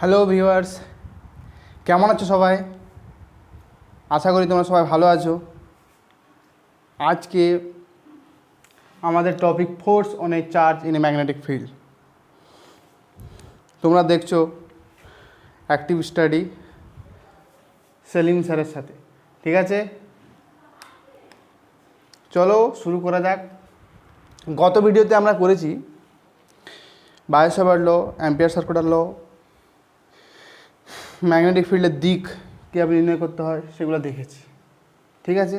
Hello viewers, কেমন আছো সবাই? আশা করি তোমরা সবাই ভালো আছো। আজকে আমাদের topic force on a charge in a magnetic field. তোমরা দেখছো অ্যাক্টিভ স্টাডি সেলিম স্যারের সাথে, ঠিক আছে? চলো শুরু করা যাক। গত ভিডিওতে আমরা করেছি বায়ো সাভার্ট ল, অ্যাম্পিয়ার সার্কুলার ল, ম্যাগনেটিক ফিল্ডের দিক কীভাবে নির্ণয় করতে হয় সেগুলো দেখেছি, ঠিক আছে?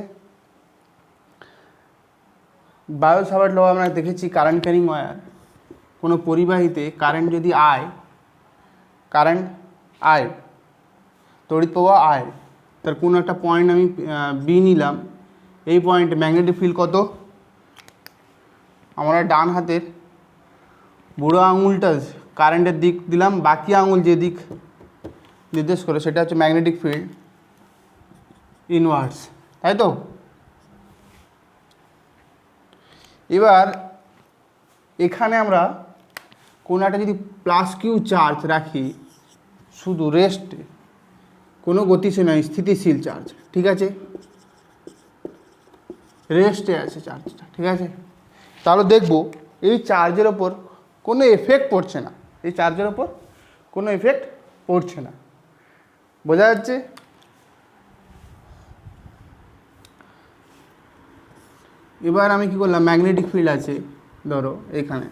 বায়ো সাভার্ট ল আমরা দেখেছি কারেন্ট ক্যারিং ওয়্যার, কোনো পরিবাহীতে কারেন্ট যদি আয় তড়িৎ প্রবাহ আয়, তার কোনো একটা পয়েন্ট আমি বি নিলাম, এই পয়েন্টে ম্যাগনেটিক ফিল্ড কত? আমরা ডান হাতের বুড়ো আঙুলটা কারেন্টের দিক দিলাম, বাকি আঙুল যে দিক নির্দেশ করে সেটা হচ্ছে ম্যাগনেটিক ফিল্ড ইনভার্স, তাই তো? এবার এখানে আমরা কোনো একটা যদি প্লাস কিউ চার্জ রাখি, শুধু রেস্টে, কোনো গতিশীল নয়, স্থিতিশীল চার্জ, ঠিক আছে? রেস্টে আছে চার্জটা, ঠিক আছে? তাহলে দেখব এই চার্জের ওপর কোনো এফেক্ট পড়ছে না, এই চার্জের ওপর কোনো এফেক্ট পড়ছে না, বোঝা যাচ্ছে? এবার আমি কি করলাম, ম্যাগনেটিক ফিল্ড আছে ধরো এখানে,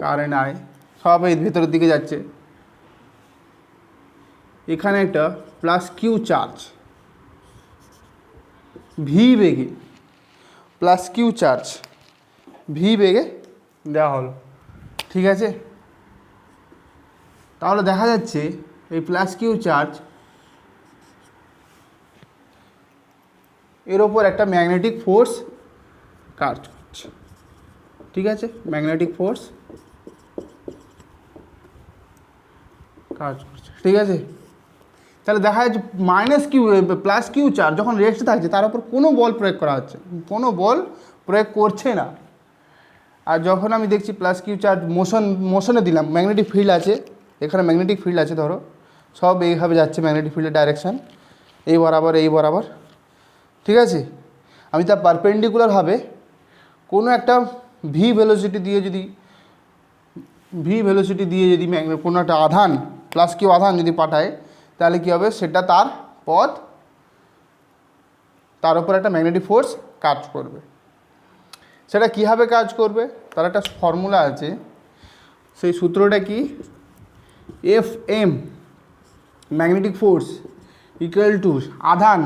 কারেন্ট আয় সব এই ভেতরের দিকে যাচ্ছে, এখানে একটা প্লাস কিউ চার্জ ভি বেগে, প্লাস কিউ চার্জ ভি বেগে দেওয়া হলো, ঠিক আছে? তাহলে দেখা যাচ্ছে এই প্লাস কিউ চার্জ এর ওপর একটা ম্যাগনেটিক ফোর্স কাজ করছে, ঠিক আছে? ম্যাগনেটিক ফোর্স কাজ করছে, ঠিক আছে? তাহলে দেখা যাচ্ছে minus Q plus Q charge যখন রেস্ট থাকছে তার উপর কোনো বল প্রয়োগ করা হচ্ছে, কোনো বল প্রয়োগ করছে না। আর যখন আমি দেখছি প্লাস কিউ চার্জ মোশনে দিলাম, ম্যাগনেটিক ফিল্ড আছে এখানে, ম্যাগনেটিক ফিল্ড আছে ধরো, সব এইভাবে যাচ্ছে ম্যাগনেটিক ফিল্ডের ডাইরেকশান, এই বরাবর, ঠিক আছে? আমি তার পারপেন্ডিকুলারভাবে কোনো একটা ভি ভেলোসিটি দিয়ে যদি কোনো একটা আধান প্লাস কিউ আধান যদি পাঠায়, তাহলে কী হবে, সেটা তার পথ, তার উপর একটা ম্যাগনেটিক ফোর্স কাজ করবে। সেটা কীভাবে কাজ করবে তার একটা ফর্মুলা আছে, সেই সূত্রটা কি, F M magnetic force equal to আধান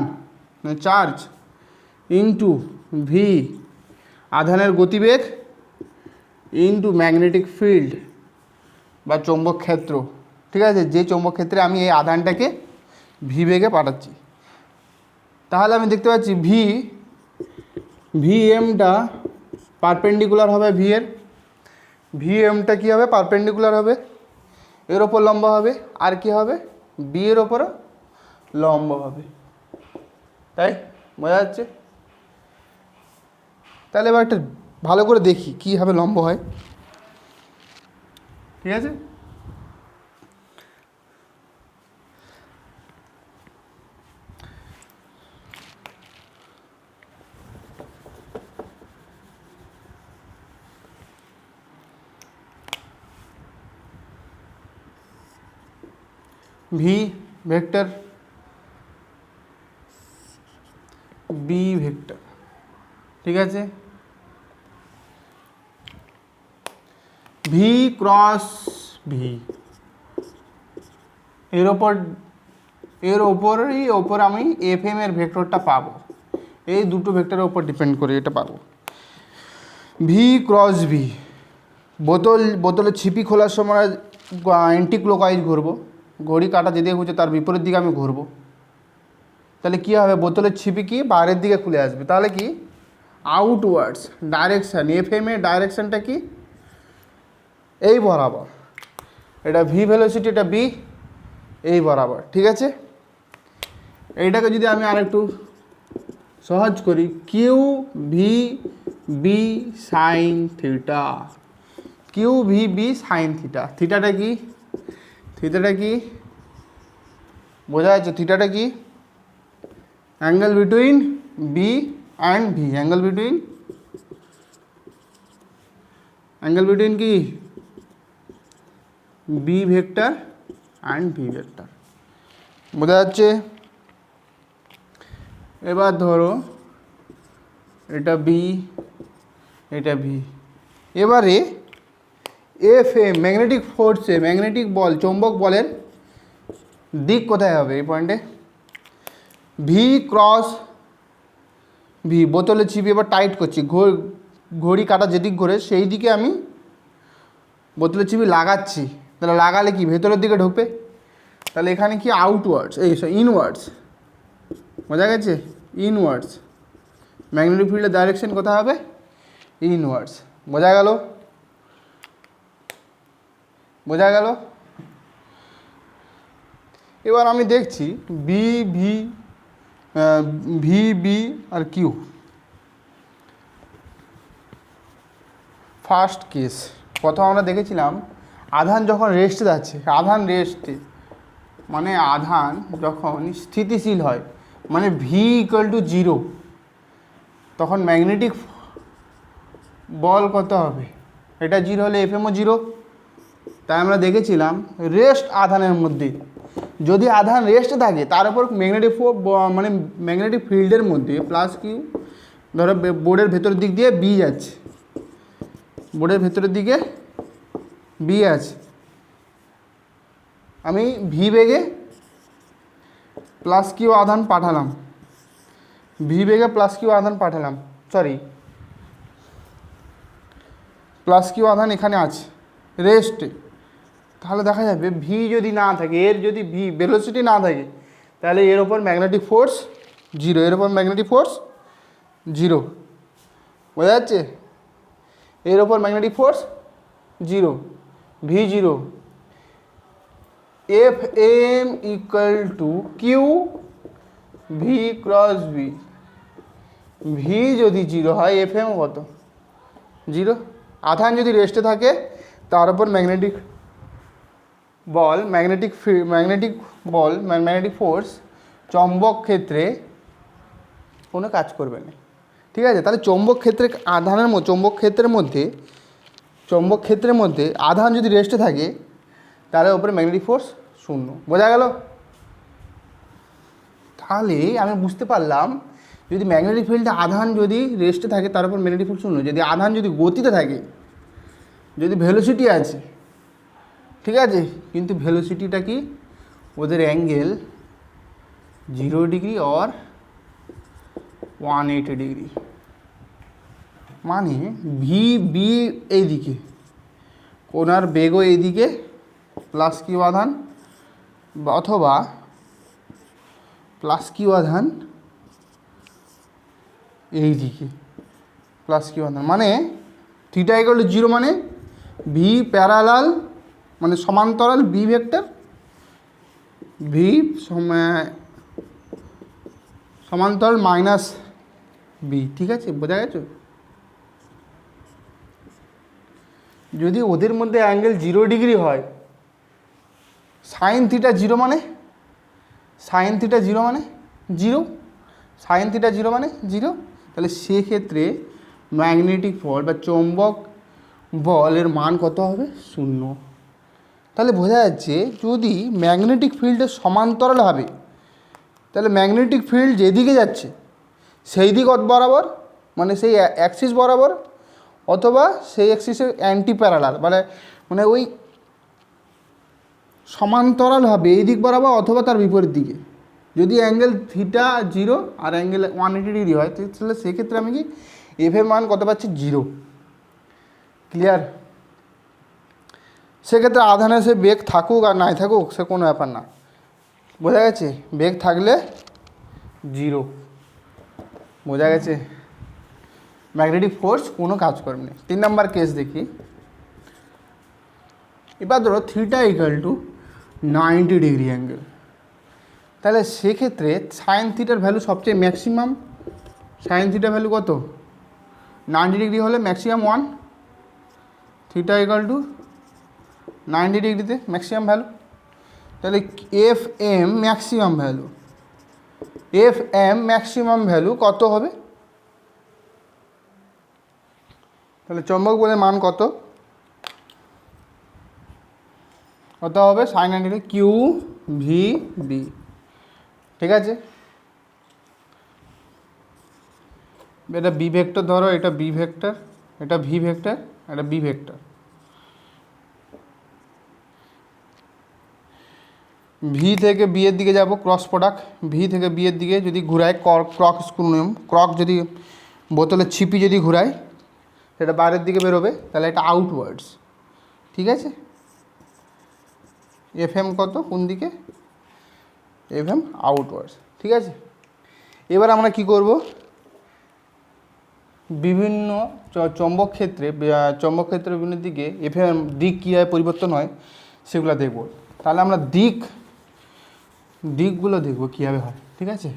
চার্জ ইন্টু ভি আধানের গতিবেগ ইন্টু ম্যাগনেটিক ফিল্ড বা চৌম্বক ক্ষেত্র, ঠিক আছে? যে চৌম্বক ক্ষেত্রে আমি এই আধানটাকে ভি বেগে পাঠাচ্ছি, তাহলে আমি দেখতে পাচ্ছি ভি এমটা পারপেন্ডিকুলার হবে, ভি এমটা কী হবে, পারপেন্ডিকুলার হবে, এর ওপর লম্ব হবে, আর কি হবে, বি এর ওপরও লম্ব হবে, তাই বোঝা যাচ্ছে? তাহলে এবার একটা ভালো করে দেখি কীভাবে লম্ব হয়, ঠিক আছে? ভি ভেক্টর, বি ভেক্টর, ঠিক আছে? ভি ক্রস ভি এর ওপর আমি এফ এম এর ভেক্টরটা পাবো, এই দুটো ভেক্টরের ওপর ডিপেন্ড করে এটা পাবো। ভি ক্রস ভি, বোতলে ছিপি খোলার সময় অ্যান্টি ক্লকওয়াইজ ঘুরবো, ঘড়ি কাঁটা যেদিকে ঘুরছে তার বিপরীত দিকে আমি ঘুরবো, তাহলে কী হবে, বোতলের ছিপি কি বাইরের দিকে খুলে আসবে, তাহলে কি আউটওয়ার্ডস ডাইরেকশান, এফ এম এর ডাইরেকশানটা কি এই বরাবর, এটা ভি ভেলোসিটি, এটা বি এই বরাবর, ঠিক আছে? এইটাকে যদি আমি আরেকটু সহজ করি, Q V B sine theta, Q V B sine theta. থিটাটা কি? থিটাটা কি বোঝা যাচ্ছে? থিটাটা কি? Angle between B and V. Angle between কি? B vector and V vector. বোঝা যাচ্ছে? এবার ধরো এটা বি, এটা ভি। এবারে এফ এ ম্যাগনেটিক ফোর্সে, ম্যাগনেটিক বল, চৌম্বক বলের দিক কোথায় হবে? এই পয়েন্টে ভি ক্রস ভি। বোতলে চিপে এবার টাইট করছি, ঘড়ি কাটা যেদিক ঘোরে সেই দিকে আমি বোতলে চিপি লাগাচ্ছি। তাহলে লাগালে কি ভেতরের দিকে ঢুকবে? তাহলে এখানে কি আউটওয়ার্ডস, ইনওয়ার্ডস। বোঝা গেছে? ইনওয়ার্ডস। ম্যাগনেটিক ফিল্ডের ডাইরেকশন কোথায় হবে? ইনওয়ার্ডস। বোঝা গেল? বোঝা গেল? এবার আমি দেখছি বি ভি, ভি বি আর কিউ। ফার্স্ট কেস প্রথম আমরা দেখেছিলাম আধান যখন রেস্টে যাচ্ছে, আধান রেস্টে মানে আধান যখন স্থিতিশীল হয়, মানে ভি ইকুয়াল টু 0, তখন ম্যাগনেটিক বল কত হবে? এটা 0 হলে এফএমও 0। তাই আমরা দেখেছিলাম রেস্ট আধানের মধ্যে যদি আধান রেস্টে থাকে তার উপর ম্যাগনেটিক মানে ম্যাগনেটিক ফিল্ডের মধ্যে প্লাস কিউ। ধরো বোর্ডের ভেতরের দিক দিয়ে বি যাচ্ছে, বোর্ডের ভেতরের দিকে বি আছে, আমি ভি বেগে প্লাস কিউ আধান পাঠালাম, ভি বেগে প্লাস কিউ আধান পাঠালাম, সরি প্লাস কিউ আধান এখানে আছে রেস্টে। তাহলে দেখা যাবে ভি যদি না থাকে, এর যদি ভি ভেলোসিটি না থাকে, তাহলে এর ওপর ম্যাগনেটিক ফোর্স 0, এর ওপর ম্যাগনেটিক ফোর্স 0। বোঝা যাচ্ছে? এর ওপর magnetic force 0, V 0। F M equal to Q V cross V. V যদি 0 হয় এফ এম কত? 0। আধান যদি রেস্টে থাকে তার উপর ম্যাগনেটিক বল, ম্যাগনেটিক ফোর্স চৌম্বক ক্ষেত্রে কোনো কাজ করবে না। ঠিক আছে? তাহলে চৌম্বক ক্ষেত্রে আধানের চৌম্বক ক্ষেত্রের মধ্যে আধান যদি রেস্টে থাকে তাহলে ওপরে ম্যাগনেটিক ফোর্স 0। বোঝা গেল? তাহলে আমি বুঝতে পারলাম যদি ম্যাগনেটিক ফিল্ডে আধান যদি রেস্টে থাকে তার উপর ম্যাগনেটিক ফোর্স 0, যদি আধান যদি গতিতে থাকে, যদি ভেলোসিটি আছে, ঠিক আছে, কিন্তু ভেলোসিটিটা কি? ওদের অ্যাঙ্গেল 0 ডিগ্রি অর 180 ডিগ্রি। মানে ভি বি এইদিকে, কোনার বেগও এইদিকে প্লাস কিউ আধান, অথবা প্লাস কিউ আধান এইদিকে প্লাস কিউ আধান। মানে থিটা ইকুয়াল টু 0 মানে ভি প্যারালাল মানে সমান্তরাল বি ভেক্টর, ভি সমান্তরাল মাইনাস বি। ঠিক আছে? বোঝা গেছে? যদি ওদের মধ্যে অ্যাঙ্গেল 0 ডিগ্রি হয়, সাইন থিটা 0 মানে 0, সাইন থিটা 0 মানে 0, তাহলে সেক্ষেত্রে ম্যাগনেটিক ফোর্স বা চৌম্বক বলের মান কত হবে? 0। তাহলে বোঝা যাচ্ছে যদি ম্যাগনেটিক ফিল্ডের সমান্তরাল হবে তাহলে ম্যাগনেটিক ফিল্ড যেদিকে যাচ্ছে সেই দিক বরাবর, মানে সেই অ্যাক্সিস বরাবর, অথবা সেই অ্যাক্সিসের অ্যান্টি প্যারালাল, মানে ওই সমান্তরাল হবে এই দিক বরাবর অথবা তার বিপরীত দিকে। যদি অ্যাঙ্গেল থিটা 0 আর অ্যাঙ্গেল 180 ডিগ্রি হয় তাহলে সেক্ষেত্রে আমি কি এফ এর মান কত পাচ্ছি? 0। ক্লিয়ার? সেক্ষেত্রে আধানে সে বেগ থাকুক আর নাই থাকুক সে কোনো ব্যাপার না। বোঝা গেছে? বেগ থাকলে 0। বোঝা গেছে? ম্যাগনেটিক ফোর্স কোনো কাজ করবে না। 3 নম্বর কেস দেখি। এবার ধরো theta equal to 90 degree angle, তাহলে সেক্ষেত্রে সাইন থিটার ভ্যালু সবচেয়ে ম্যাক্সিমাম। সাইন থিটার ভ্যালু কত? 90 ডিগ্রি হলে ম্যাক্সিমাম 1। থিটা ইকাল টু 90 ডিগ্রিতে ম্যাক্সিমাম ভ্যালু। তাহলে F M maximum value, F M maximum value কত হবে? তাহলে চৌম্বক বলের মান কত? কত হবে? Sine 90 Q V B. ঠিক আছে, এটা বি ভেক্টর ধরো, এটা বি ভেক্টর, এটা ভি ভেক্টর, এটা বি ভেক্টর। ভি থেকে বি এর দিকে যাব, ক্রস প্রোডাক্ট, ভি থেকে বি এর দিকে যদি ঘুরাই, ক্রক স্ক্রু নিয়ম, ক্রক যদি বোতলের ছিপি যদি ঘুরাই সেটা বাইরের দিকে বেরোবে, তাহলে এটা আউটওয়ার্ডস। ঠিক আছে, এফ এম কত কোন দিকে? F M outwards. ঠিক আছে, এবার আমরা কি করব, বিভিন্ন চৌম্বক ক্ষেত্রে বিভিন্ন দিকে এফ এম দিক কীভাবে পরিবর্তন হয় সেগুলো দেখব। তাহলে আমরা দিকগুলো দেখব কীভাবে হয়। ঠিক আছে,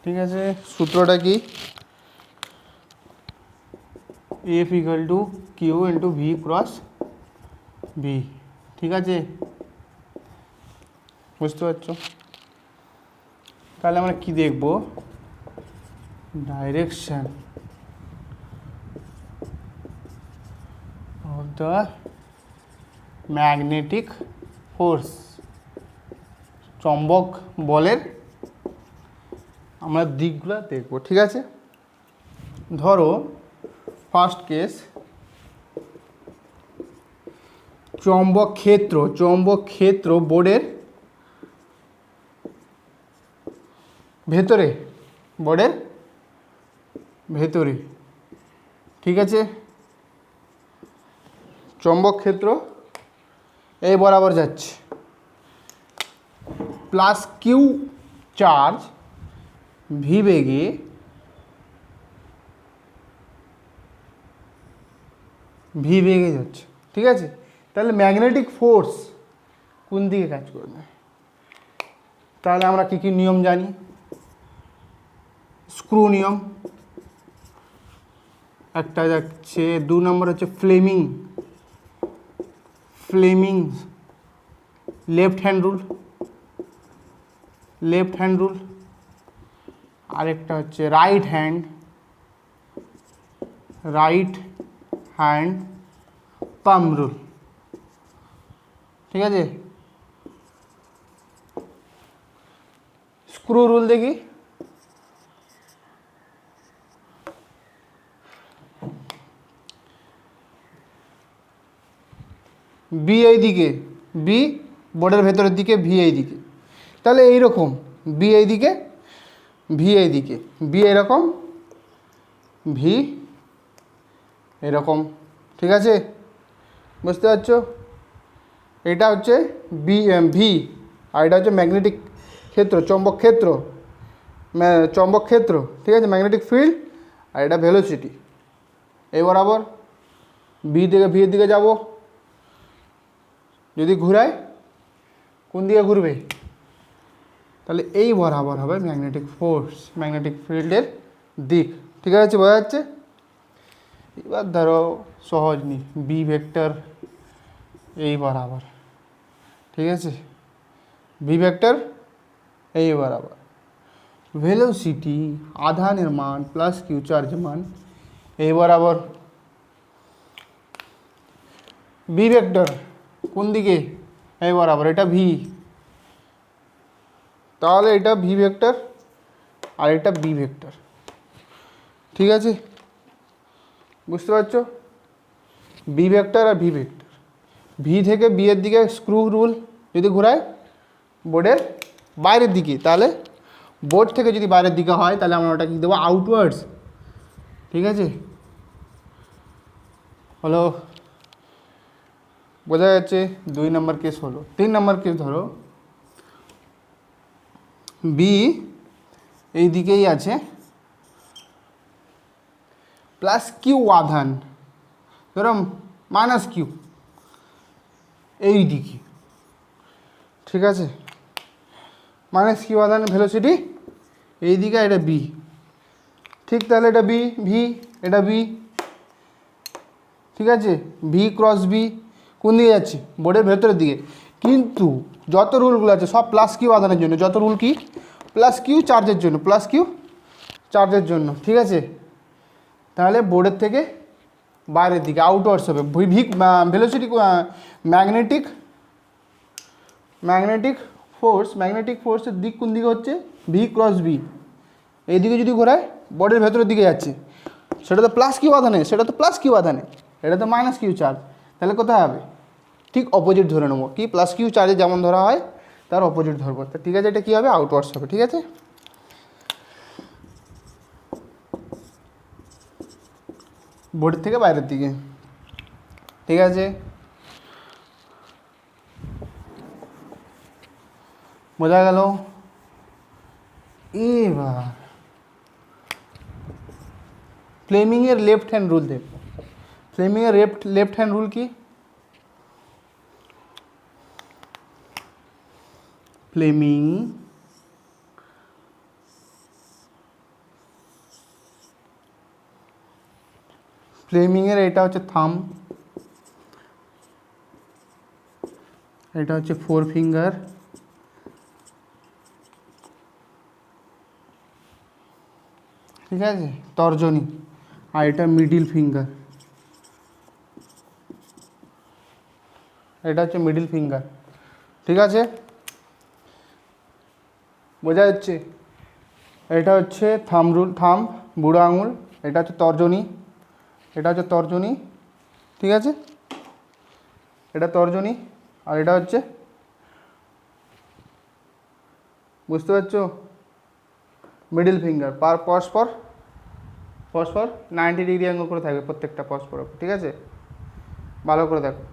ঠিক আছে, সূত্রটা কি? F equal to Q into V cross V. ঠিক আছে, বুঝতে পারছো? তাহলে আমরা কি দেখব, direction of the magnetic force, চৌম্বক বলের আমরা দিকগুলো দেখব। ঠিক আছে, ধরো ফার্স্ট কেস, চৌম্বক ক্ষেত্র বোর্ডের ভেতরে, ঠিক আছে, চৌম্বক ক্ষেত্র এই বরাবর যাচ্ছে, প্লাস কিউ চার্জ ভি বেগে যাচ্ছে। ঠিক আছে, তাহলে ম্যাগনেটিক ফোর্স কোন দিকে কাজ করবে? তাহলে আমরা কী কী নিয়ম জানি? স্ক্রু নিয়ম একটা যাচ্ছে, 2 নম্বর হচ্ছে ফ্লেমিং লেফট হ্যান্ড রুল, আরেকটা হচ্ছে রাইট হ্যান্ড পাম রুল। ঠিক আছে, স্ক্রু রুল দেখি। বি এই দিকে, বি বোর্ডের ভেতরের দিকে, ভি এই দিকে, তাহলে এইরকম বি এই দিকে, ভি এই দিকে, বি এরকম, ভি এরকম। ঠিক আছে, বুঝতে পারছো? এটা হচ্ছে ভি, আর এটা হচ্ছে ম্যাগনেটিক ক্ষেত্র, চৌম্বক ক্ষেত্র। ঠিক আছে, ম্যাগনেটিক ফিল্ড, আর এটা ভেলোসিটি। এই বরাবর বি থেকে ভি এর দিকে যাব, যদি ঘুরায় কোন দিকে ঘুরবে? তাহলে এই বরাবর হবে ম্যাগনেটিক ফিল্ডের দিক। ঠিক আছে, বোঝা যাচ্ছে? এবার ধরো সহজ নি, বি ভেক্টর এই বরাবর। ঠিক আছে, বি ভেক্টর এই বরাবর, ভেলোসিটি আধানের মান প্লাস কিউ চার্জ মান এই বরাবর। বি ভেক্টর কোন দিকে? এই বরাবর, এটা ভি, তাহলে এটা ভি ভেক্টর আর এটা বি ভেক্টর। ঠিক আছে, বুঝতে পারছো? বি ভেক্টর আর ভি ভেক্টর। ভি থেকে বি এর দিকে স্ক্রু রুল যদি ঘোরায় বোর্ডের বাইরের দিকে, তাহলে বোর্ড থেকে যদি বাইরের দিকে হয় তাহলে আমরা ওটা কী দেবো? আউটওয়ার্ডস। ঠিক আছে, হলো, বোঝা যাচ্ছে? 2 নম্বর কেস হলো। 3 নম্বর কেস ধরো, বি এই দিকেই আছে, প্লাস কিউ আধান, ধরো মাইনাস কিউ এই দিকে। ঠিক আছে, মাইনাস কিউ আধান, ভেলোসিটি এই দিকে, এটা বি। ঠিক, তাহলে এটা বি, ভি, এটা বি, ঠিক আছে, ভি ক্রস বি কোন দিকে যাচ্ছে, বোর্ডের ভেতরের দিকে। কিন্তু যত রুলগুলো আছে সব প্লাস কিউ আধানের জন্য, যত রুল কি প্লাস কিউ চার্জের জন্য, প্লাস কিউ চার্জের জন্য, ঠিক আছে। তাহলে বোর্ডের থেকে বাইরের দিকে আউটওয়ার্ডস হবে। ভি ভেলোসিটি ম্যাগনেটিক ম্যাগনেটিক ফোর্সের দিক কোন দিকে হচ্ছে, ভি ক্রস বি, এইদিকে যদি ঘোরায় বোর্ডের ভেতরের দিকে যাচ্ছে, সেটা তো প্লাস কিউ আধানে, সেটা তো প্লাস কিউ আধানে, এটা তো মাইনাস কিউ চার্জ, তাহলে কোথায় হবে, ঠিক অপোজিট ধরে নেবো, কি প্লাস কিউ চার্জে যেমন ধরা হয় তার অপোজিট ধরবো। তা ঠিক আছে, এটা কী হবে, আউটওয়ার্ডস হবে, ঠিক আছে। বোর্ডের থেকে বাইরের দিকে, ঠিক আছে, বোঝা গেল। এবার ফ্লেমিংয়ের লেফট হ্যান্ড রুল দেব। ফ্লেমিংয়ের লেফট হ্যান্ড রুল কি, ফ্লেমিংয়ের এটা হচ্ছে থাম, এটা হচ্ছে ফোর ফিঙ্গার, ঠিক আছে, তর্জনী, আর এটা মিডিল ফিঙ্গার, এটা হচ্ছে মিডিল ফিঙ্গার, ঠিক আছে, বোঝা যাচ্ছে। এটা হচ্ছে থাম রুল, থাম বুড়ো আঙুল, এটা হচ্ছে তর্জনী, এটা হচ্ছে তর্জনী, ঠিক আছে, এটা তর্জনী, আর এটা হচ্ছে, বুঝতে পারছো, মিডিল ফিঙ্গার। পরস্পর 90 ডিগ্রি অ্যাঙ্গেল করে থাকবে প্রত্যেকটা পরস্পর, ঠিক আছে, ভালো করে দেখো,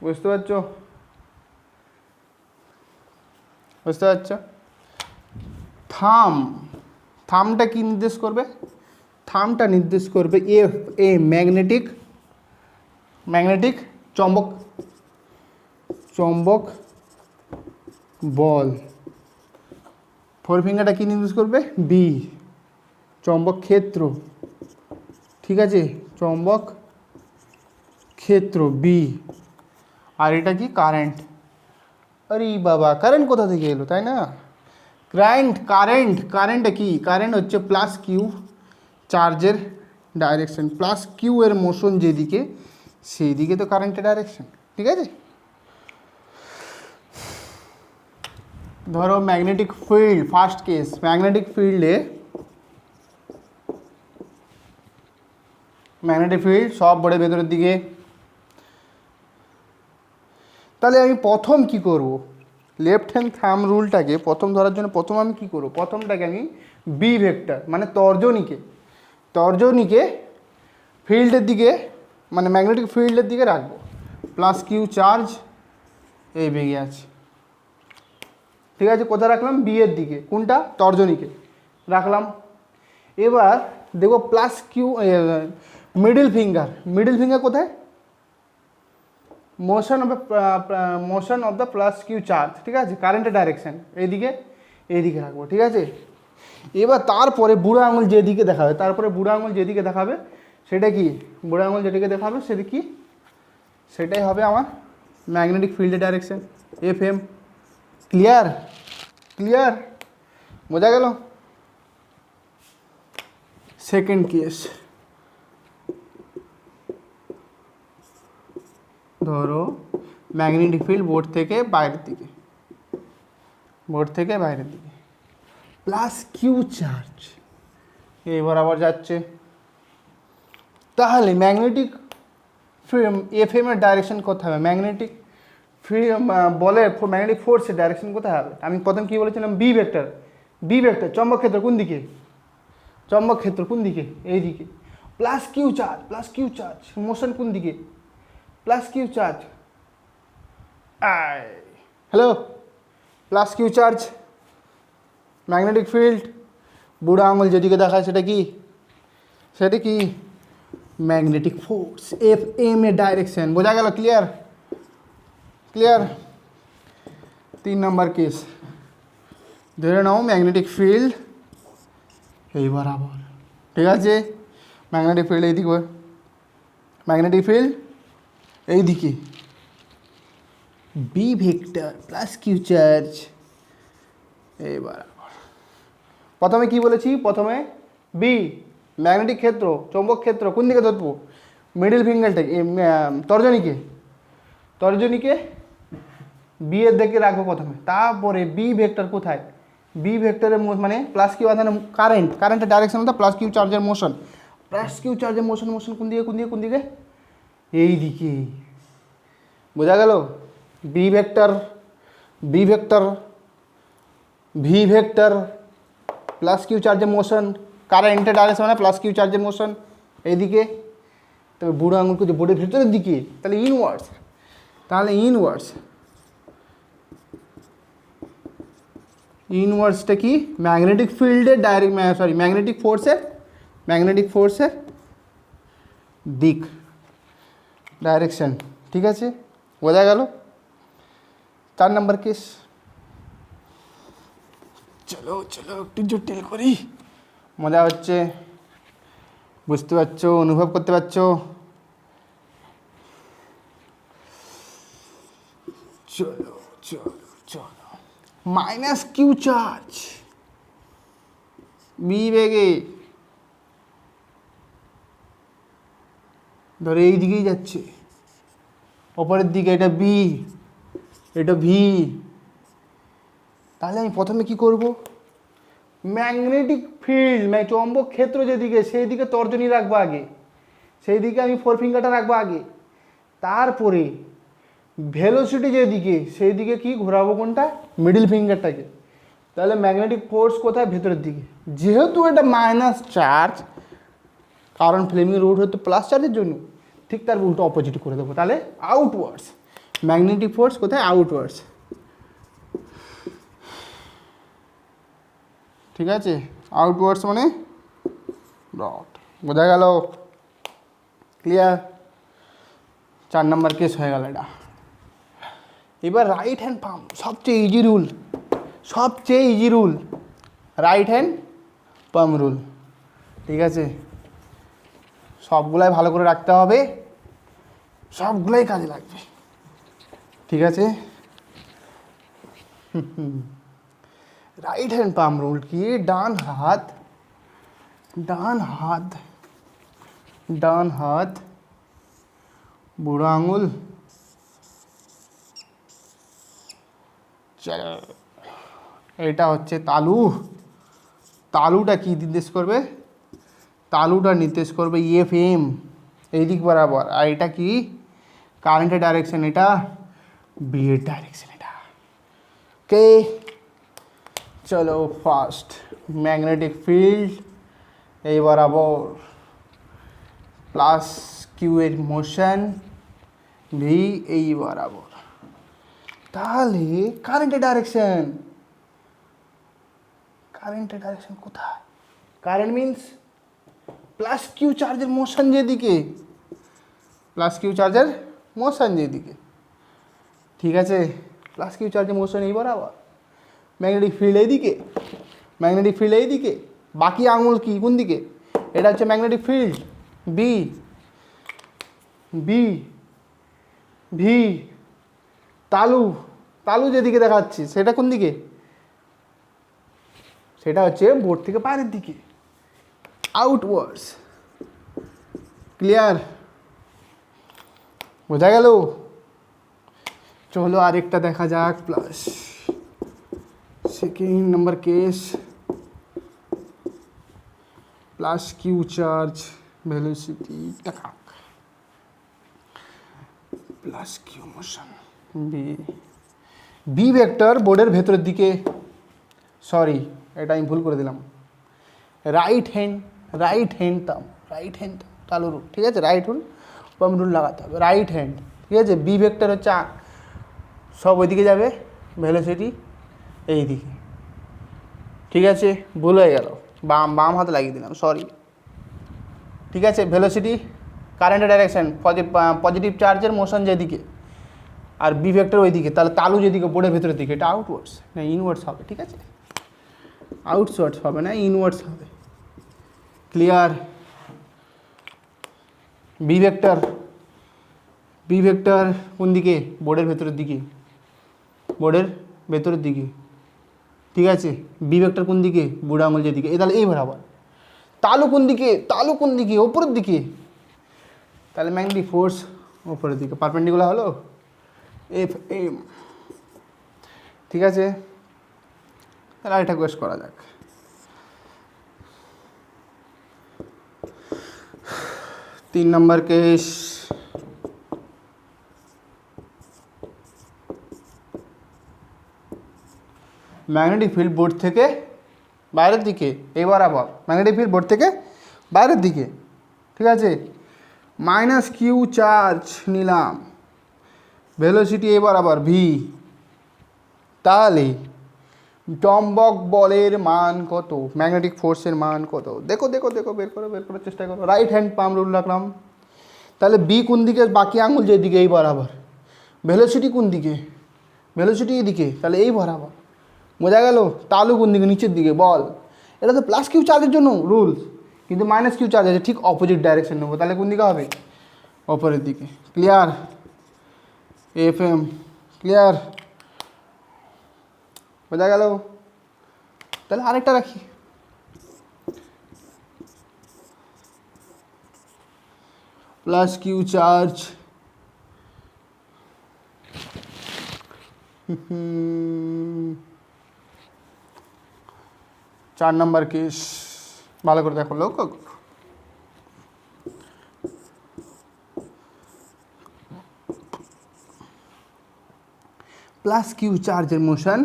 বুঝতে পারছো, বুঝতে পারছো। থামটা কি নির্দেশ করবে, থামটা নির্দেশ করবে এ ম্যাগনেটিক চম্বক বল। ফোর ফিঙ্গারটা কি নির্দেশ করবে, বি চম্বক ক্ষেত্র, ঠিক আছে, চম্বক ক্ষেত্র বি। আর এটা কি, কারেন্ট। আরে বাবা, কারেন্ট কোথা থেকে এলো, তাই না, কারেন্টটা কি, কারেন্ট হচ্ছে প্লাস কিউ চার্জের ডাইরেকশন, প্লাস কিউ এর মোশন যেদিকে সেই দিকে তো কারেন্টের ডাইরেকশন, ঠিক আছে। ধরো magnetic field, first case, magnetic field সব বোর্ডের ভেতরের দিকে। তাহলে আমি প্রথম কি করব, লেফট হ্যান্ড থাম রুলটাকে প্রথম ধরার জন্য প্রথম আমি কি করব, প্রথমটাকে আমি বি ভেক্টর মানে তর্জনীকে ফিল্ডের দিকে, মানে ম্যাগনেটিক ফিল্ডের দিকে রাখবো, প্লাস কিউ চার্জ এই বেগে আছে, ঠিক আছে, কোথায় রাখলাম, বি এর দিকে, কোনটা, তর্জনীকে রাখলাম। এবার দেখো প্লাস কিউ মিডিল ফিঙ্গার কোথায়, motion of the plus Q charge, ঠিক আছে, কারেন্টের ডাইরেকশন এইদিকে রাখবো, ঠিক আছে। এবার তারপরে বুড়ো আঙুল যেদিকে দেখাবে, সেটা কি, বুড়ো আঙুল যেদিকে দেখাবে সেটা কি, সেটাই হবে আমার ম্যাগনেটিক ফিল্ডের ডাইরেকশন, FM। ক্লিয়ার, বোঝা গেল। সেকেন্ড কেস, ধরো ম্যাগনেটিক ফিল্ড বোর্ড থেকে বাইরের দিকে, প্লাস কিউ চার্জ এই বরাবর যাচ্ছে, তাহলে ম্যাগনেটিক FM এর ডাইরেকশন কোথায় হবে, ম্যাগনেটিক ফোর্সের ডাইরেকশন কোথায় হবে। আমি প্রথম কি বলেছিলাম, বি ভেক্টর, চৌম্বক ক্ষেত্র কোন দিকে, এইদিকে, প্লাস কিউ চার্জ মোশন কোন দিকে, plus Q charge, hello, plus Q charge, magnetic field, বুড়ো আঙুল যেদিকে দেখায় সেটা কি ম্যাগনেটিক ফোর্স, FM এর ডাইরেকশন, বোঝা গেল। ক্লিয়ার। 3 নম্বর কেস, ধরে নাও ম্যাগনেটিক ফিল্ড এই বরাবর, ঠিক আছে। ম্যাগনেটিক ফিল্ড এইদিকে, ম্যাগনেটিক ফিল্ড এইদিকে, B vector plus Q charge এই বরাবর। প্রথমে কি বলেছি, প্রথমে বি ম্যাগনেটিক ক্ষেত্র, চৌম্বক ক্ষেত্র কোন দিকে ধরবো, মিডল ফিঙ্গারটাকে, তর্জনীকে, তর্জনীকে বি এর দিকে রাখবো প্রথমে, তারপরে বি ভেক্টর কোথায়, বি ভেক্টরের মানে প্লাস কিউ আধান কারেন্ট, কারেন্টের ডাইরেকশন হতো প্লাস কিউ চার্জের মোশন, প্লাস কিউ চার্জের মোশন, মোশন কোন দিকে কোন দিকে কোন দিকে, এই দিকে। বোঝা গেল? B vector, B vector, V vector plus Q চার্জের মোশন, কারেন্টের ডাইরেকশন মানে প্লাস কিউ চার্জের মোশন এইদিকে। তবে বুড়ো আঙুল করছে বোর্ডের ভেতরের দিকে, তাহলে ইনওয়ার্ডস, তাহলে ইনওয়ার্ডস, ইনওয়ার্সটা কি, ম্যাগনেটিক ফিল্ডের ডাইরেক্ট, সরি ম্যাগনেটিক ফোর্সের, ম্যাগনেটিক ফোর্সের দিক, ডাইরেকশন, ঠিক আছে। বোঝা গেল? 4 নম্বর কেস। চলো চলো একটু জটিল করি, মজা হচ্ছে, বুঝতে পারছো, অনুভব করতে পারছো। চলো চলো চলো, মাইনাস কিউ চার্জ বি বেগে ধরে এই দিকেই যাচ্ছে, ওপরের দিকে, এটা বি, এটা ভি। তাহলে আমি প্রথমে কি করব, ম্যাগনেটিক ফিল্ড, চৌম্বক ক্ষেত্র যেদিকে, সেই দিকে তর্জনী রাখবো আগে, সেই দিকে আমি ফোর ফিঙ্গারটা রাখবো আগে, তারপরে ভেলোসিটি যেদিকে, সেই দিকে কি ঘোরাবো, কোনটা, মিডল ফিঙ্গারটাকে। তাহলে ম্যাগনেটিক ফোর্স কোথায়, ভেতরের দিকে। যেহেতু এটা মাইনাস চার্জ, কারণ ফ্লেমিং রুট হতো প্লাস চার্জের জন্য, ঠিক তার উল্টো অপোজিট করে দেবো। তাহলে আউটওয়ার্ডস, ম্যাগনেটিক ফোর্স কোথায়, আউটওয়ার্ডস, ঠিক আছে। আউটওয়ার্ডস মানে ডট। বোঝা গেল? ক্লিয়ার? 4 নম্বর কেস হয়ে গেল এটা। এবার রাইট হ্যান্ড পাম্প, সবচেয়ে ইজি রুল, সবচেয়ে easy rule, right hand pump rule, ঠিক আছে। সবগুলাই ভালো করে রাখতে হবে, সবগুলাই কাজে লাগবে, ঠিক আছে। রাইট হ্যান্ড পাম্প রুল কি, ডান হাত, ডান হাত, ডান হাত, বুড়ো আঙুল, চলো, এটা হচ্ছে তালু, তালুটা কি নির্দেশ করবে, তালুটা নির্দেশ করবে EFM এই দিক বরাবর, আর এটা কি, কারেন্টের ডাইরেকশন, এটা বি এর ডাইরেকশন, এটা কে। চলো ফার্স্ট, ম্যাগনেটিক ফিল্ড এই বরাবর, প্লাস কিউ এর মোশন ভি এই বরাবর। তাহলে কারেন্টের ডাইরেকশন, কারেন্টের ডাইরেকশন কোথায়, কারেন্ট মিন্স প্লাস কিউ চার্জের মোশন যেদিকে, প্লাস কিউ চার্জের মোশন যেদিকে, ঠিক আছে। প্লাস কিউ চার্জের মোশন এই বরাবর, ম্যাগনেটিক ফিল্ড এইদিকে, ম্যাগনেটিক ফিল্ড এইদিকে, বাকি আঙুল কি কোন দিকে, এটা হচ্ছে magnetic field B, B V, তালু, তালু যেদিকে দেখাচ্ছি সেটা কোন দিকে, সেটা হচ্ছে বোর্ড থেকে বাইরের দিকে, আউটওয়ার্ডস। ক্লিয়ার? বোঝা গেল? চলো আরেকটা দেখা যাক, plus second number case, plus Q charge, velocity টাকা, plus Q motion B, B vector বোর্ডের ভেতরের দিকে, সরি এটা আমি ভুল করে দিলাম, রাইট হ্যান্ড, রাইট হ্যান্ড তাম, রাইট হ্যান্ড চালু রুল, ঠিক আছে, রাইট রুল পাম্প রুল লাগাতে হবে, রাইট হ্যান্ড, ঠিক আছে। বি ভেক্টর হচ্ছে সব ওইদিকে যাবে, ভেলোসিটি এই দিকে, ঠিক আছে। ভুল হয়ে গেল, বাম বাম হাতে লাগিয়ে দিলাম, সরি, ঠিক আছে। ভেলোসিটি কারেন্টের ডাইরেকশন, পজিটিভ চার্জের মোশন যেদিকে, আর বি ভেক্টর ওইদিকে, তাহলে তালু যেদিকে বোর্ডের ভেতরের দিকে, এটা আউটওয়ার্ডস না ইনওয়ার্ডস হবে, ঠিক আছে। আউটওয়ার্ডস হবে না, ইনওয়ার্ডস হবে, clear. B vector, B vector কোন দিকে? বোর্ডের ভেতরের দিকে, বোর্ডের ভেতরের দিকে, ঠিক আছে। বি ভেক্টর কোন দিকে? বুড়ো আঙুল যেদিকে, তাহলে এই বরাবর। তালু কোন দিকে? তালু কোন দিকে? ওপরের দিকে, তাহলে ম্যাগনেটিক ফোর্স ওপরের দিকে, পারপেন্ডিকুলার হলো এফ এম, ঠিক আছে। তাহলে আরেকটা কোয়েশ্চন করা যাক। তিন নম্বর কেস, ম্যাগনেটিক ফিল্ড বোর্ড থেকে বাইরের দিকে, এই বরাবর ম্যাগনেটিক ফিল্ড বোর্ড থেকে বাইরের দিকে, ঠিক আছে। মাইনাস কিউ চার্জ নিলাম, ভেলোসিটি এই বরাবর ভি, তাহলে চম্বক বলের মান কত? ম্যাগনেটিক ফোর্সের মান কত? দেখো দেখো দেখো, বের করার চেষ্টা করো। রাইট হ্যান্ড পাম রুল রাখলাম, তাহলে বি কোন দিকে? বাকি আঙুল যেদিকে, এই বরাবর। ভেলোসিটি কোন দিকে? ভেলোসিটি এইদিকে, তাহলে এই বরাবর। বোঝা গেল? তালু কোন দিকে? নিচের দিকে। বল, এটা তো প্লাস কিউ চার্জের জন্য রুলস, কিন্তু মাইনাস কিউ চার্জ আছে, ঠিক অপোজিট ডাইরেকশন নেবো, তাহলে কোন দিকে হবে? ওপরের দিকে। ক্লিয়ার? F M clear? বোঝা গেল? তাহলে আরেকটা রাখি, প্লাস কিউ চার্জ চার নম্বর কেস, ভালো করে দেখো লোক। প্লাস কিউ চার্জের মোশন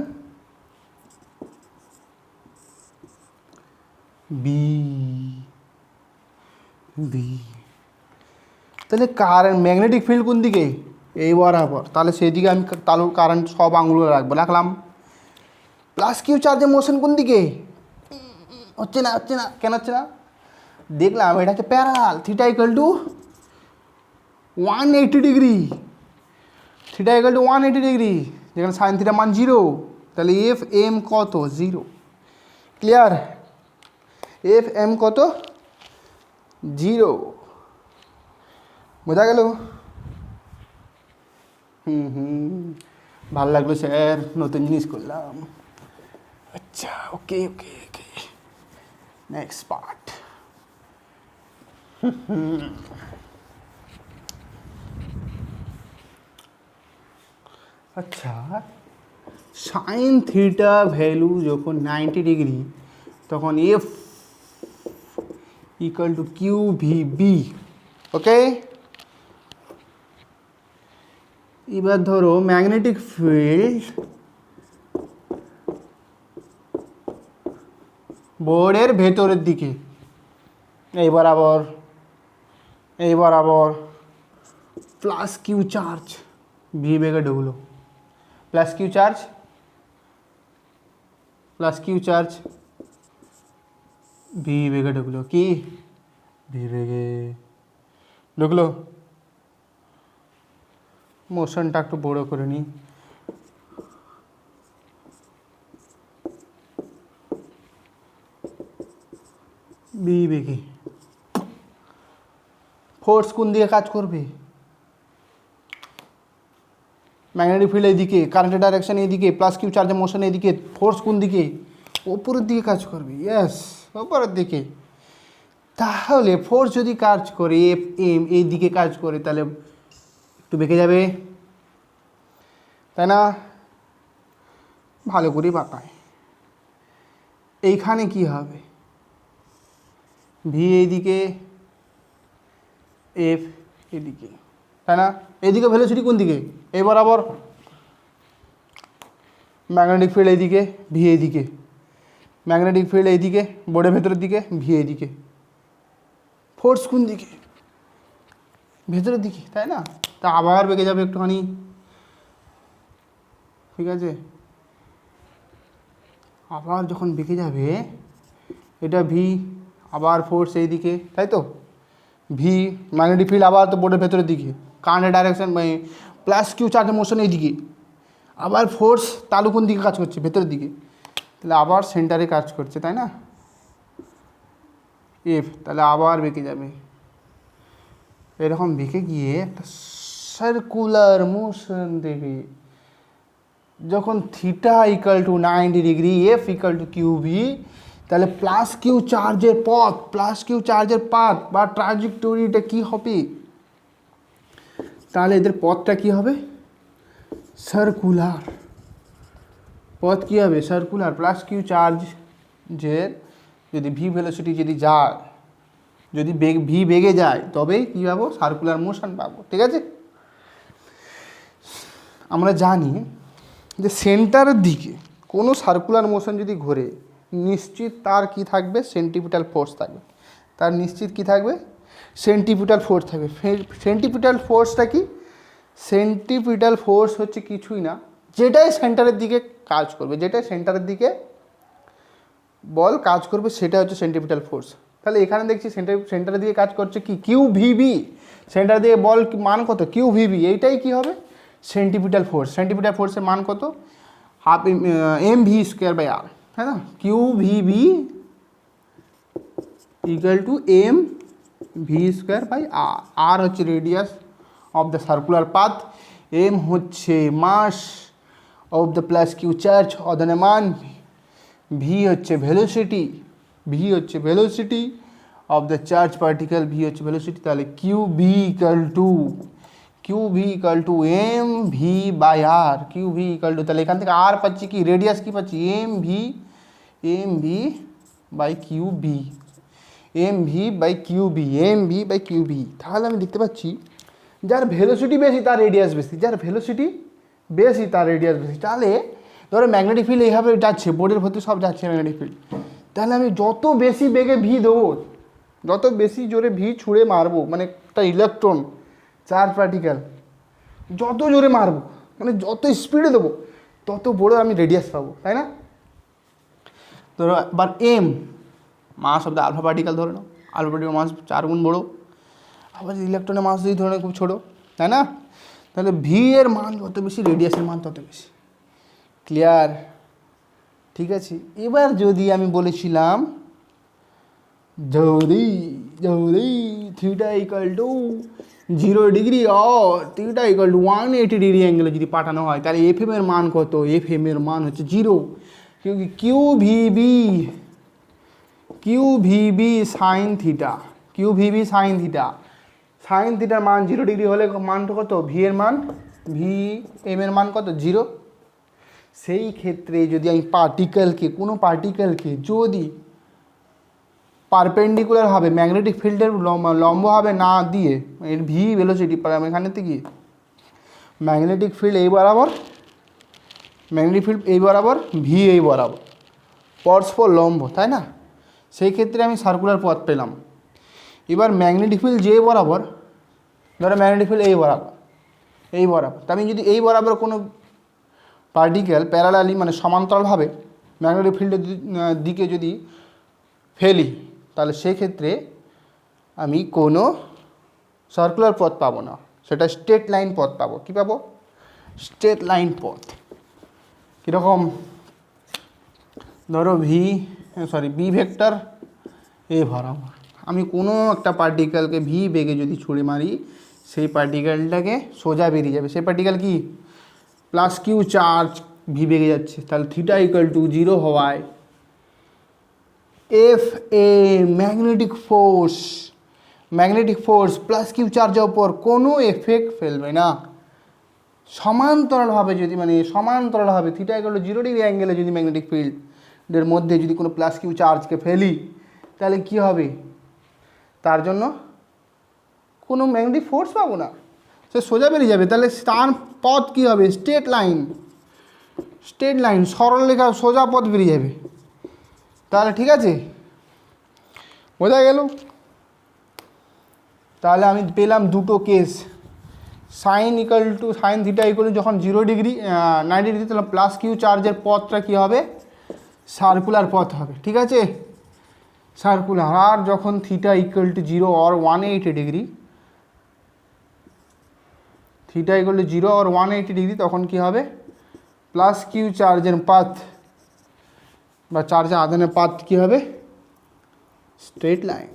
বি, বি, তাহলে কারেন্ট ম্যাগনেটিক ফিল্ড কোন দিকে? এই বরাবর, তাহলে সেই দিকে আমি তাহলে কারেন্ট সব আঙুলে রাখবো, রাখলাম। প্লাস কিউ চার্জের মোশন কোন দিকে? হচ্ছে না, হচ্ছে না, কেন হচ্ছে না? দেখলাম এটা হচ্ছে parallel, theta equal to 180 degree, theta equal to 180 degree, যেখানে সাইন থিটা মান 0, তাহলে এফ এম কত? 0। ক্লিয়ার? এফ এম কত? 0। বোঝা গেল? ভালো লাগলো স্যার, নতুন জিনিস করলাম। আচ্ছা, okay okay okay, next part. আচ্ছা, সাইন থিটা ভ্যালু যখন 90 ডিগ্রি, তখন F equal to Q V B, okay. এবার ধরো ম্যাগনেটিক ফিল্ড বোর্ডের ভেতরের দিকে, এই বরাবর, এই বরাবর, প্লাস কিউ চার্জ ভি বেগে ঢুকলো, plus Q charge, plus Q charge V বেগে ঢুকলো, কি ভি বেগে ঢুকলো। মোশনটা একটু বড় করে নিই, বি বেগে। ফোর্স কোন দিকে কাজ করবে? ম্যাগনেটিক ফিল্ড এইদিকে, কারেন্টের ডাইরেকশন এইদিকে, প্লাস কিউ চার্জের মোশন এইদিকে, ফোর্স কোন দিকে? ওপরের দিকে কাজ করবে। ইয়েস, ওপরের দিকে। তাহলে ফোর্স যদি কাজ করে এফ এম এই দিকে কাজ করে, তাহলে একটু বেঁকে যাবে, তাই না? ভালো করে বাঁকায়। এইখানে কি হবে? ভি এইদিকে, এফ এদিকে, তাই না? এইদিকে ভেলোসিটি কোন দিকে? এই বরাবর। ম্যাগনেটিক ফিল্ড এইদিকে, ভি এইদিকে, ম্যাগনেটিক ফিল্ড এইদিকে, বোর্ডের ভেতরের দিকে, ভি এইদিকে। ফোর্স কোন দিকে? ভেতরের দিকে, তাই না? তা আবার বেঁকে যাবে একটুখানি, ঠিক আছে। আবার যখন বেঁকে যাবে, এটা ভি, আবার ফোর্স এইদিকে, তাই তো। ভি ম্যাগনেটিক ফিল্ড আবার তো বোর্ডের ভেতরের দিকে, কারেন্টের ডাইরেকশন প্লাস কিউ চার্জের মোশন এইদিকে, আবার ফোর্স তালু কোন দিকে কাজ করছে? ভেতরের দিকে, তাহলে আবার সেন্টারে কাজ করছে, তাই না? এফ, তাহলে আবার বেঁকে যাবে, এরকম বেঁকে গিয়ে একটা সার্কুলার মোশন দেবে। যখন theta equal to 90 degree, F equal to Q V, তাহলে প্লাস কিউ চার্জের পথ, প্লাস কিউ চার্জের পাথ বা ট্রাজেক্টরিটা কি হবে? তাহলে এদের পথটা কি হবে? সার্কুলার পথ কি হবে? সার্কুলার। প্লাস কিউ চার্জের যদি ভি ভেলোসিটি যদি যায়, যদি ভি বেগে যায়, তবে কী পাবো? সার্কুলার মোশন পাবো। ঠিক আছে, আমরা জানি যে সেন্টারের দিকে কোনো সার্কুলার মোশন যদি ঘোরে, নিশ্চিত তার কি থাকবে? সেন্টিপিটাল ফোর্স থাকবে। তার নিশ্চিত কি থাকবে? সেন্টিপিটাল ফোর্স থাকবে। সেন্টিপিটাল ফোর্সটা কি? সেন্টিপিটাল ফোর্স হচ্ছে কিছুই না, যেটাই সেন্টারের দিকে কাজ করবে, যেটাই সেন্টারের দিকে বল কাজ করবে, সেটা হচ্ছে সেন্টিপিটাল ফোর্স। তাহলে এখানে দেখছি সেন্টারের দিকে কাজ করছে কি? Q VB. সেন্টার দিয়ে বল মান কত? Q V B. এইটাই কি হবে? Centripetal force. সেন্টিপিটাল ফোর্সের মান কত? Half M V square by R, হ্যাঁ না? Q V B equal to M V square by R. R হচ্ছে radius of the circular path, M হচ্ছে mass of the plus Q charge অধনে মান, V হচ্ছে ভেলোসিটি, ভি হচ্ছে velocity of the charge particle, V হচ্ছে velocity. তাহলে Q V equal to M V by R, Q V equal to, তাহলে এখান থেকে আর পাচ্ছি কি? রেডিয়াস কি পাচ্ছি? M V by Q B, M V by Q B. তাহলে আমি দেখতে পাচ্ছি যার ভেলোসিটি বেশি তার রেডিয়াস বেশি, যার ভেলোসিটি বেশি তার রেডিয়াস বেশি। তাহলে ধরো ম্যাগনেটিক ফিল্ড এইভাবে যাচ্ছে, বোর্ডের ভেতরে সব যাচ্ছে ম্যাগনেটিক ফিল্ড, তাহলে আমি যত বেশি বেগে ভি দেবো, যত বেশি জোরে ভি ছুঁড়ে মারবো, মানে একটা ইলেকট্রন চার্জ পার্টিকেল যত জোরে মারবো, মানে যত স্পিডে দেবো, তত বড় আমি রেডিয়াস পাবো, তাই না? ধরো এবার M mass of the alpha particle ধরে নাও, আলফা পার্টিকেল মাস 4 গুণ বড়ো, আবার ইলেকট্রনের মাস যদি ধরে খুব ছোটো, তাই না? তাহলে ভি এর মান যত বেশি, রেডিয়াসের মান তত বেশি। ক্লিয়ার? ঠিক আছে, এবার যদি আমি বলেছিলাম যদি থিটা ইকাল টু 0 ডিগ্রি আর থিটা ইকাল টু 180 ডিগ্রি অ্যাঙ্গেলে যদি পাঠানো হয়, তাহলে এফ এম এর মান কত? এফ এম এর মান হচ্ছে 0, क्योंकि Q V B sine theta, sine থিটার মান 0 ডিগ্রি হলে মানটা কত? ভি এর মান, ভি এম এর মান কত? 0। সেই ক্ষেত্রে যদি আমি কোনো পার্টিকেলকে যদি পারপেন্ডিকুলারভাবে ম্যাগনেটিক ফিল্ডের লম্বভাবে না দিয়ে, এর ভি ভেলোসিটি এখানে থেকে ম্যাগনেটিক ফিল্ড এই বরাবর, ভি এই বরাবর, পরস্পর লম্ব, তাই না? সেই ক্ষেত্রে আমি সার্কুলার পথ পেলাম। এবার ম্যাগনেটিক ফিল্ড যে বরাবর, ধরো ম্যাগনেটিক ফিল্ড এই বরাবর, তা আমি যদি এই বরাবর কোনো পার্টিকেল প্যারালালি মানে সমান্তরালভাবে ম্যাগনেটিক ফিল্ডের দিকে যদি ফেলি, তাহলে সেক্ষেত্রে আমি কোনো সার্কুলার পথ পাবো না, সেটা স্ট্রেট লাইন পথ পাবো। কী পাবো? স্ট্রেট লাইন পথ। কীরকম? ধরো বি ভেক্টর এ বরাবর, আমি কোনো একটা পার্টিকেলকে ভি বেগে যদি ছুঁড়ে মারি, সেই পার্টিকেলটাকে সোজা বেরিয়ে যাবে। সেই পার্টিকেল কি? প্লাস কিউ চার্জ, ভি বেগে যাচ্ছে, তাহলে থিটা ইকুয়াল টু 0 হওয়ায় এফ এ ম্যাগনেটিক ফোর্স প্লাস কিউ চার্জের ওপর কোনো এফেক্ট ফেলবে না। সমান্তরালভাবে থিটা ইকুয়াল টু 0 ডিগ্রি অ্যাঙ্গেলে যদি ম্যাগনেটিক ফিল্ডের মধ্যে যদি কোনো প্লাস কিউ চার্জকে ফেলি, তাহলে কি হবে? তার জন্য কোনো ম্যাগনেটিক ফোর্স পাবো না, সে সোজা বেরিয়ে যাবে। তাহলে তার পথ কী হবে? স্ট্রেট লাইন, সরলরেখা, সোজা পথ বেরিয়ে যাবে। তাহলে ঠিক আছে, বোঝা গেল? তাহলে আমি পেলাম দুটো case, sine theta equal to যখন 0 ডিগ্রি 90 ডিগ্রি, তাহলে প্লাস কিউ চার্জের পথটা কী হবে? সার্কুলার পথ হবে। ঠিক আছে, সার্কুলার। আর যখন theta equal to 0 or 180 degree, তখন কি হবে? প্লাস কিউ চার্জের পাথ বা চার্জের আধানের পাথ কী হবে? স্ট্রেট লাইন,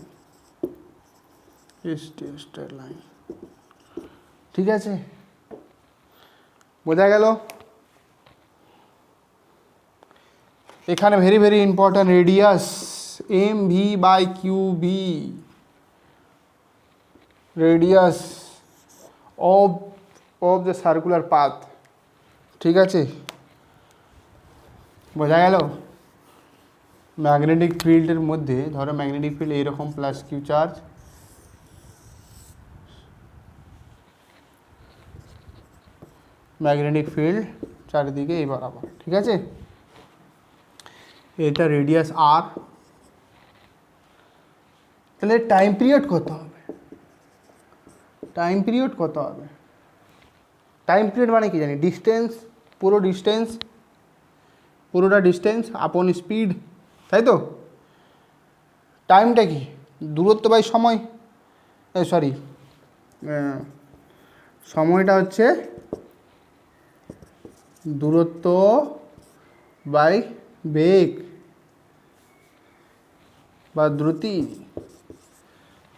স্ট্রেট লাইন, ঠিক আছে, বোঝা গেল। এখানে very very important radius M V by Q V, radius of the circular path, ঠিক আছে, বোঝা গেল। ম্যাগনেটিক ফিল্ডের মধ্যে ধরো ম্যাগনেটিক ফিল্ড এইরকম plus Q charge, magnetic field চারিদিকে এই বরাবর, ঠিক আছে, এটা রেডিয়াস আর। তাহলে টাইম পিরিয়ড কত হবে, টাইম পিরিয়ড কত হবে? টাইম পিরিয়ড মানে কি জানি, ডিস্টেন্স, পুরোটা ডিস্টেন্স আপন স্পিড, তাই তো। টাইমটা কি, দূরত্ব বাই সময়, সরি সময়টা হচ্ছে দূরত্ব বাই বেগ বা দ্রুতি,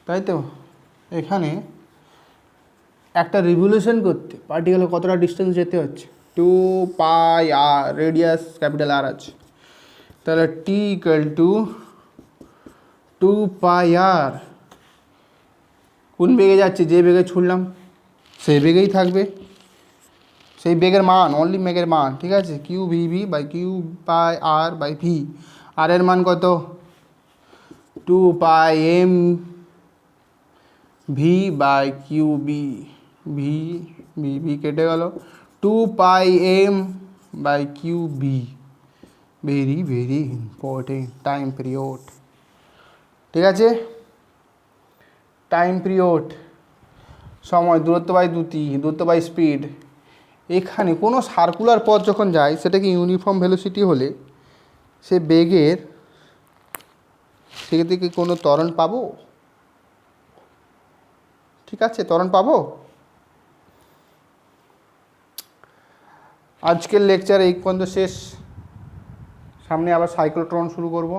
তাই তো। এখানে একটা রিভলিউশন করতে পার্টিকেলে কতটা ডিস্টেন্স যেতে হচ্ছে, 2 পাই আর, রেডিয়াস ক্যাপিটাল আর আছে, তাহলে টি ইকুয়াল টু 2 পাই আর, কোন বেগে যাচ্ছে, যে বেগে ছুড়লাম সেই বেগেই থাকবে, সেই বেগের মান, অনলি বেগের মান, ঠিক আছে, Q V V by Q pi R by V, R এর মান কত 2 pi M V by Q B, V V V কেটে গেল, 2 pi M by Q B, very very important time period, ঠিক আছে। টাইম পিরিয়ড, সময়, দূরত্ব by দ্রুতি, দূরত্ব বাই স্পিড। এখানে কোনো সার্কুলার পথ যখন যায় সেটাকে ইউনিফর্ম ভেলোসিটি হলে সে বেগের সেখান থেকে কোনো ত্বরণ পাবো, ঠিক আছে, ত্বরণ পাবো। আজকের লেকচার এই পর্যন্ত শেষ, সামনে আবার সাইক্লোট্রন শুরু করব,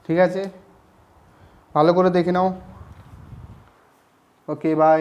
ঠিক আছে, ভালো করে দেখে নাও, ওকে বাই।